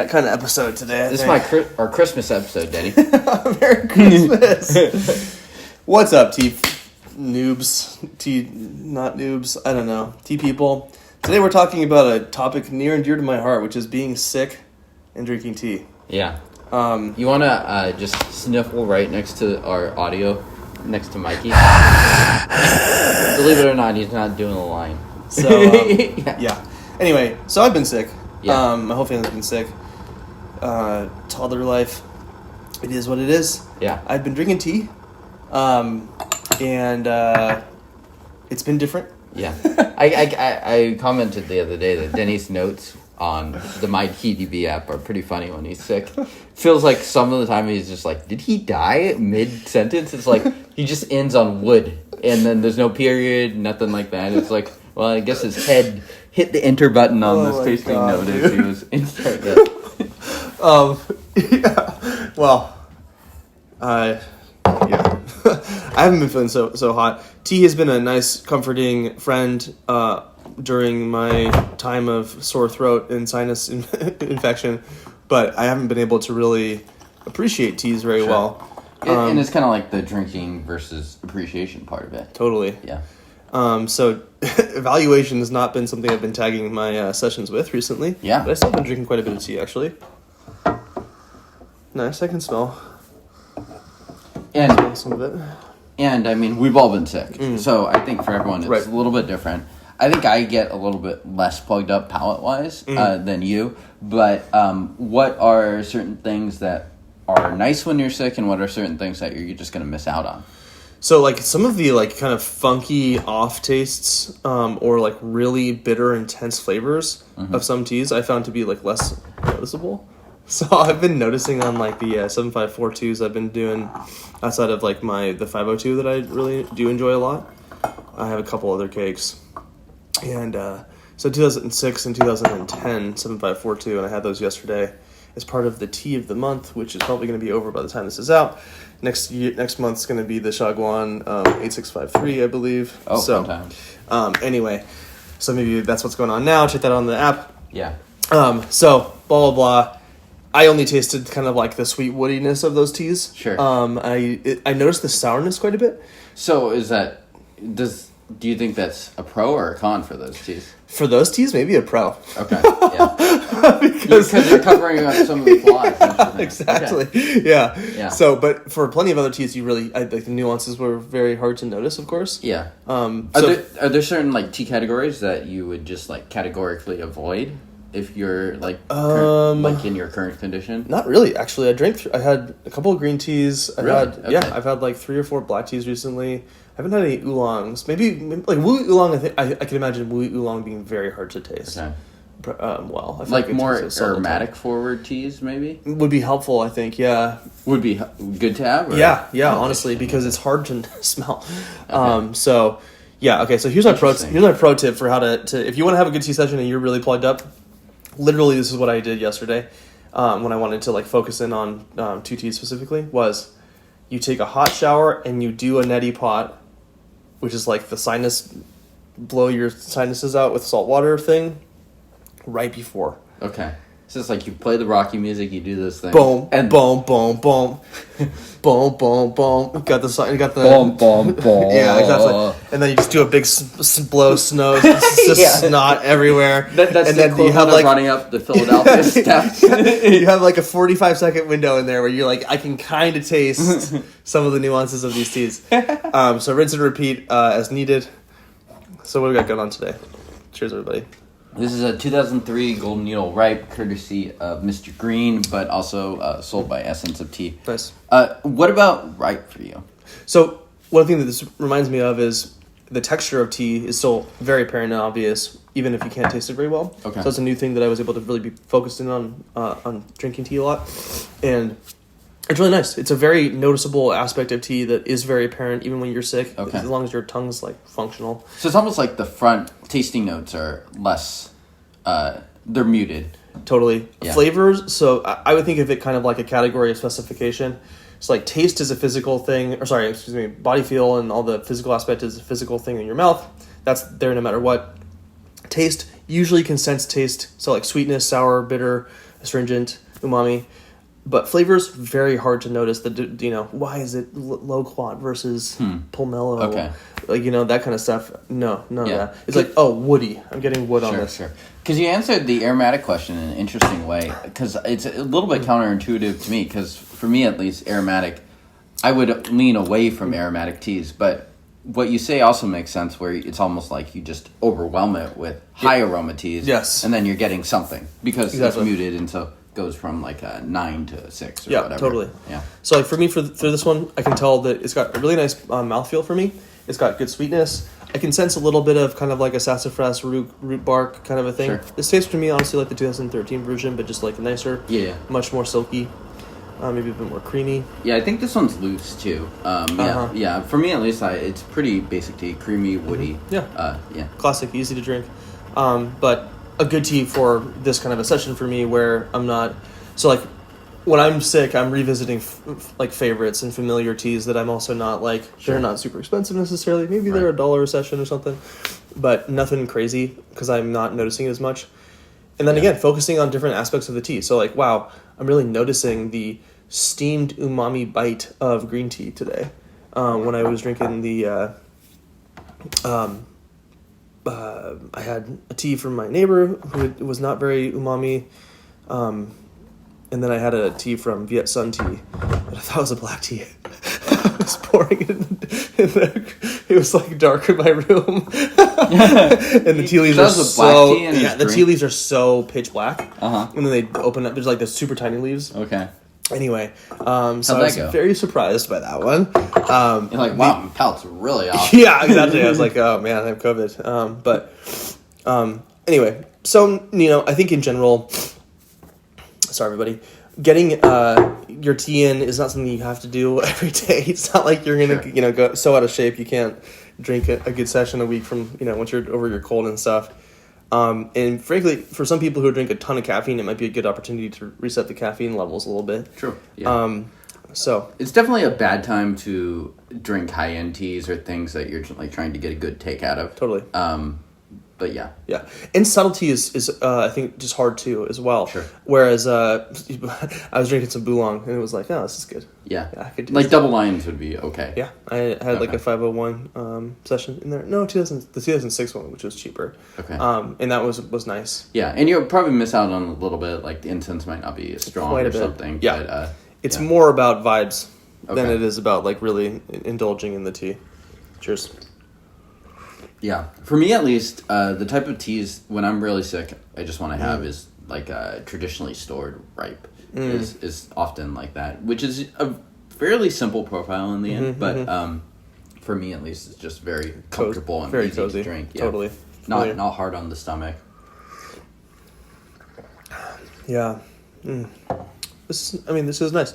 that kind of episode today. This is our Christmas episode, Denny. Merry Christmas. What's up, tea noobs? Not noobs. I don't know. Tea people. Today we're talking about a topic near and dear to my heart, which is being sick and drinking tea. Yeah. You want to just sniffle right next to our audio, next to Mikey? Believe it or not, he's not doing the line. So, yeah. Anyway, so I've been sick. Yeah. My whole family's been sick. Toddler life. It is what it is. Yeah. I've been drinking tea. And it's been different. Yeah. I commented the other day that Denny's notes on the MyKeyDB app are pretty funny when he's sick. Feels like some of the time he's just like, did he die mid-sentence? It's like he just ends on wood, and then there's no period, nothing like that. It's like, well, I guess his head hit the enter button on this tasting note if he was inside that. Yeah. Well, yeah. I haven't been feeling so hot. Tea has been a nice, comforting friend during my time of sore throat and sinus infection, but I haven't been able to really appreciate teas very well. And it's kind of like the drinking versus appreciation part of it. Totally. Yeah. So evaluation has not been something I've been tagging my sessions with recently. Yeah. But I've still been drinking quite a bit of tea, actually. Nice, I can smell. And some of it. And, I mean, we've all been sick. So I think for everyone it's a little bit different. I think I get a little bit less plugged up palate-wise than you. But what are certain things that are nice when you're sick, and what are certain things that you're just going to miss out on? So, like, some of the, like, kind of funky off tastes or, like, really bitter, intense flavors of some teas I found to be, like, less noticeable. So I've been noticing on, like, the 7542s I've been doing outside of, like, the 502 that I really do enjoy a lot. I have a couple other cakes. And so 2006 and 2010, 7542, and I had those yesterday as part of the tea of the month, which is probably going to be over by the time this is out. Next month's going to be the Shagwan 8653, I believe. Oh, so, sometimes. Anyway, so maybe that's what's going on now. Check that out on the app. Yeah. So, blah, blah, blah. I only tasted kind of like the sweet woodiness of those teas. Sure. I noticed the sourness quite a bit. So do you think that's a pro or a con for those teas? For those teas, maybe a pro. Okay, yeah. because you're covering up some of the flaws. Exactly. Okay. Yeah. So, but for plenty of other teas, like the nuances were very hard to notice, of course. Yeah. Are there certain like tea categories that you would just like categorically avoid if you're like like in your current condition? Not really, actually. I had a couple of green teas. Really? I've had like 3 or 4 black teas recently. I haven't had any oolongs. Maybe like Wu Oolong. I can imagine Wu Oolong being very hard to taste. Okay. I feel like more aromatic forward teas, maybe would be helpful. I think, yeah, would be good to have. Or? Yeah, honestly, because it's hard to smell. Okay. So yeah, okay. So here's my pro tip for how to if you want to have a good tea session and you're really plugged up. Literally, this is what I did yesterday when I wanted to like focus in on 2 teas specifically. Was you take a hot shower and you do a neti pot, which is like the blow your sinuses out with salt water thing, right before. Okay. So it's like you play the Rocky music, you do this thing. Boom, and boom, boom, boom. Boom, boom, boom. Got the boom, boom, boom. Yeah, exactly. And then you just do a big blow snow, just snot everywhere. That's and the then you have like running up the Philadelphia steps. You have like a 45-second window in there where you're like, I can kind of taste some of the nuances of these teas. So rinse and repeat as needed. So what do we got going on today? Cheers, everybody. This is a 2003 Golden Needle Ripe, courtesy of Mr. Green, but also sold by Essence of Tea. Nice. What about ripe for you? So one thing that this reminds me of is the texture of tea is still very apparent and obvious, even if you can't taste it very well. Okay. So it's a new thing that I was able to really be focused in on drinking tea a lot, and it's really nice. It's a very noticeable aspect of tea that is very apparent even when you're sick, as long as your tongue's like functional. So it's almost like the front tasting notes are less, they're muted. Totally. Yeah. Flavors, so I would think of it kind of like a category of specification. So like taste is a physical thing, body feel and all the physical aspect is a physical thing in your mouth. That's there no matter what. Taste, usually can sense taste. So like sweetness, sour, bitter, astringent, umami. But flavors, very hard to notice. Why is it low quat versus pomelo? Okay. Like, that kind of stuff. No, none of that. It's like, woody. I'm getting wood on this. Sure. Because you answered the aromatic question in an interesting way. Because it's a little bit counterintuitive to me. Because for me, at least, aromatic, I would lean away from aromatic teas. But what you say also makes sense, where it's almost like you just overwhelm it with high aroma teas. Yes. And then you're getting something. Because Exactly. it's muted, and so goes from like a 9 to a 6 or whatever. Totally. Yeah. So like for me, for this one, I can tell that it's got a really nice mouthfeel for me. It's got good sweetness. I can sense a little bit of kind of like a sassafras root bark kind of a thing. Sure. This tastes to me honestly like the 2013 version, but just like nicer. Yeah. Much more silky. Maybe a bit more creamy. Yeah, I think this one's loose too. Yeah. For me at least, it's pretty basic tea, creamy, woody. Yeah. Yeah. Classic, easy to drink. But a good tea for this kind of a session for me where I'm not... So, like, when I'm sick, I'm revisiting, favorites and familiar teas that I'm also not, they're not super expensive necessarily. Maybe they're $1 a session or something. But nothing crazy because I'm not noticing it as much. And then, again, focusing on different aspects of the tea. So, wow, I'm really noticing the steamed umami bite of green tea today. When I was drinking the... I had a tea from my neighbor who was not very umami, and then I had a tea from Viet Sun Tea that I thought was a black tea. I was pouring it in there. It was dark in my room, and the tea leaves are so the tea leaves are so pitch black. And then they open up. There's the super tiny leaves. Okay. Anyway, so I was very surprised by that one. You're like, wow, my palate's really off. Yeah, exactly. I was like, oh man, I have COVID. But anyway, so I think in general, sorry everybody, getting your tea in is not something you have to do every day. It's not like you're gonna go so out of shape you can't drink a good session a week from once you're over your cold and stuff. And frankly, for some people who drink a ton of caffeine, it might be a good opportunity to reset the caffeine levels a little bit. True. Yeah. So it's definitely a bad time to drink high-end teas or things that you're trying to get a good take out of. Totally. But yeah. Yeah. And subtlety is I think, just hard too as well. Sure. Whereas I was drinking some Boulong and it was like, oh, this is good. Yeah. I could do this. Double lines would be okay. Yeah. I had a 501 session in there. No, the 2006 one, which was cheaper. Okay. And that was nice. Yeah. And you'll probably miss out on a little bit, the incense might not be as strong or something. Yeah. But, it's more about vibes than it is about really indulging in the tea. Cheers. Yeah, for me at least, the type of teas when I'm really sick, I just want to have is traditionally stored ripe is often like that, which is a fairly simple profile in the end. But for me at least, it's just very comfortable and very easy cozy. to drink. Yeah. Totally, not hard on the stomach. Yeah, this is nice.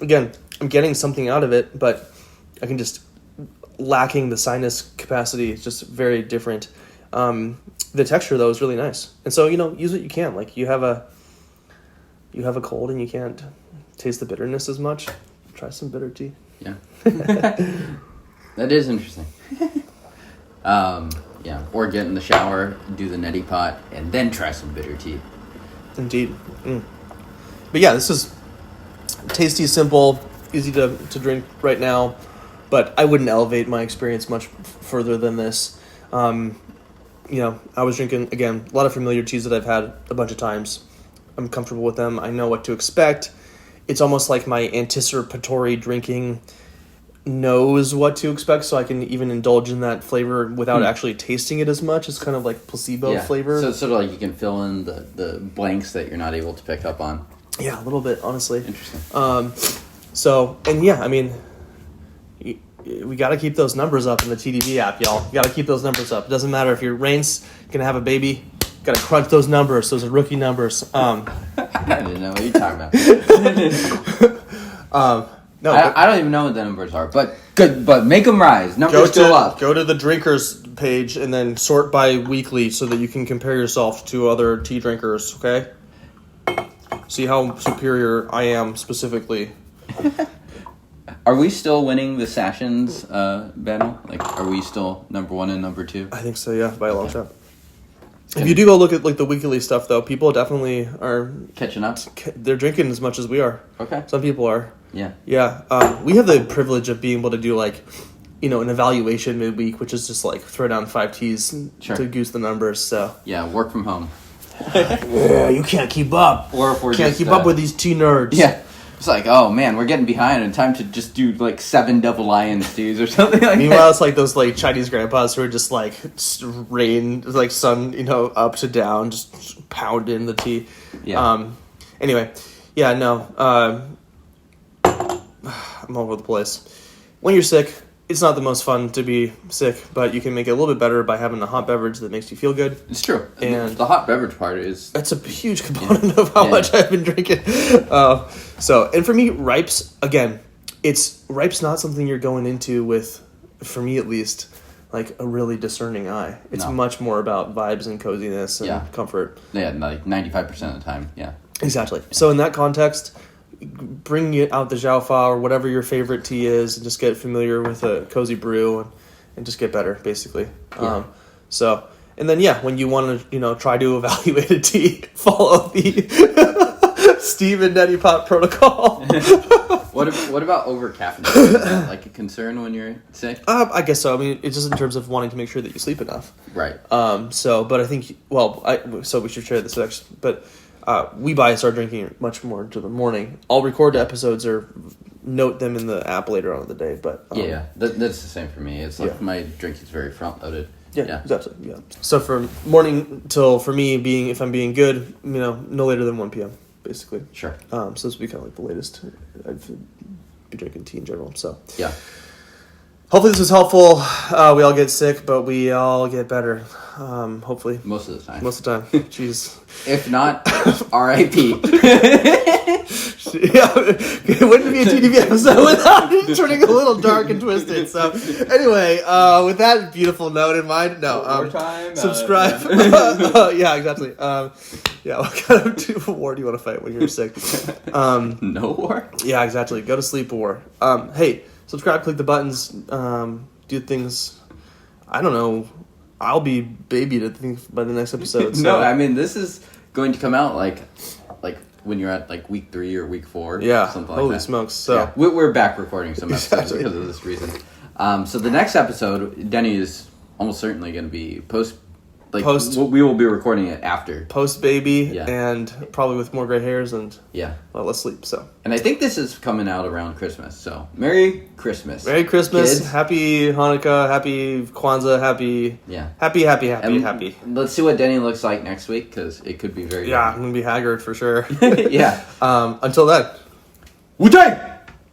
Again, I'm getting something out of it, but I can just. Lacking the sinus capacity. It's just very different. The texture though is really nice, and so use what you can. You have a cold and you can't taste the bitterness as much. Try some bitter tea. Yeah, that is interesting. Yeah, or get in the shower, do the neti pot, and then try some bitter tea. Indeed. But yeah, this is tasty, simple, easy to drink right now. But I wouldn't elevate my experience much further than this. I was drinking, again, a lot of familiar teas that I've had a bunch of times. I'm comfortable with them. I know what to expect. It's almost like my anticipatory drinking knows what to expect, so I can even indulge in that flavor without actually tasting it as much. It's kind of like placebo flavor. So it's sort of like you can fill in the blanks that you're not able to pick up on. Yeah, a little bit, honestly. Interesting. We got to keep those numbers up in the TDB app, y'all. You got to keep those numbers up. It doesn't matter if your Rain's going to have a baby. Got to crunch those numbers. Those are rookie numbers. I didn't know what you're talking about. No, I don't even know what the numbers are, but good. But make them rise. Numbers go up. Go to the drinkers page and then sort by weekly so that you can compare yourself to other tea drinkers. Okay. See how superior I am specifically. Are we still winning the Sessions battle? Are we still number 1 and number 2? I think so, yeah, by a long shot. If you do go look at like the weekly stuff, though, people definitely are catching up. They're drinking as much as we are. Okay. Some people are. Yeah. Yeah. We have the privilege of being able to do like, an evaluation midweek, which is just like throw down 5 teas to goose the numbers. So yeah, work from home. Yeah, you can't keep up. Or if we're can't keep up with these tea nerds. Yeah. It's like, oh man, we're getting behind, and time to just do like 7 double INSTs or something like Meanwhile, that. it's like those like Chinese grandpas who are just like rain, like sun, up to down, just pounding the tea. Yeah. Anyway, yeah, no. I'm all over the place. When you're sick, it's not the most fun to be sick, but you can make it a little bit better by having a hot beverage that makes you feel good. It's true. And the hot beverage part is... That's a huge component of how much I've been drinking. And for me, Ripes, again, Ripes not something you're going into with, for me at least, like a really discerning eye. It's much more about vibes and coziness and comfort. Yeah, like 95% of the time, yeah. Exactly. So in that context, bring out the Zhao Fa or whatever your favorite tea is and just get familiar with a cozy brew and just get better, basically. Yeah. And then, when you want to, try to evaluate a tea, follow the Steve and Neti Pot protocol. What about over-caffeinating? Is that like a concern when you're sick? I guess so. I mean, it's just in terms of wanting to make sure that you sleep enough. Right. But I think, so we should share this next, but... we start drinking much more into the morning. I'll record the episodes or note them in the app later on in the day. But that's the same for me. It's like my drink is very front loaded. Yeah, exactly. Yeah. So for morning till for me if I'm being good, no later than 1 p.m. basically. Sure. So this would be kind of like the latest I've been drinking tea in general. So yeah. Hopefully this was helpful. We all get sick, but we all get better. Hopefully. Most of the time. Jeez. If not, R.I.P. Yeah, it wouldn't be a TDB episode without it turning a little dark and twisted. So, anyway, with that beautiful note in mind, more time, subscribe. Yeah, exactly. What kind of war do you want to fight when you're sick? No war? Yeah, exactly. Go to sleep or hey, subscribe, click the buttons, do things. I don't know. I'll be babied, I think, by the next episode. So. No, I mean, this is going to come out like when you're at like week 3 or week 4. Yeah, something like holy that. smokes. So we're back recording some episodes because of this reason. So the next episode, Denny is almost certainly going to be post. We will be recording it after post baby, and probably with more gray hairs and less sleep. So, and I think this is coming out around Christmas. So, Merry Christmas, kids. Happy Hanukkah, Happy Kwanzaa, happy happy. Let's see what Denny looks like next week because it could be very I'm gonna be haggard for sure. Yeah. Until then, Wu-Tang!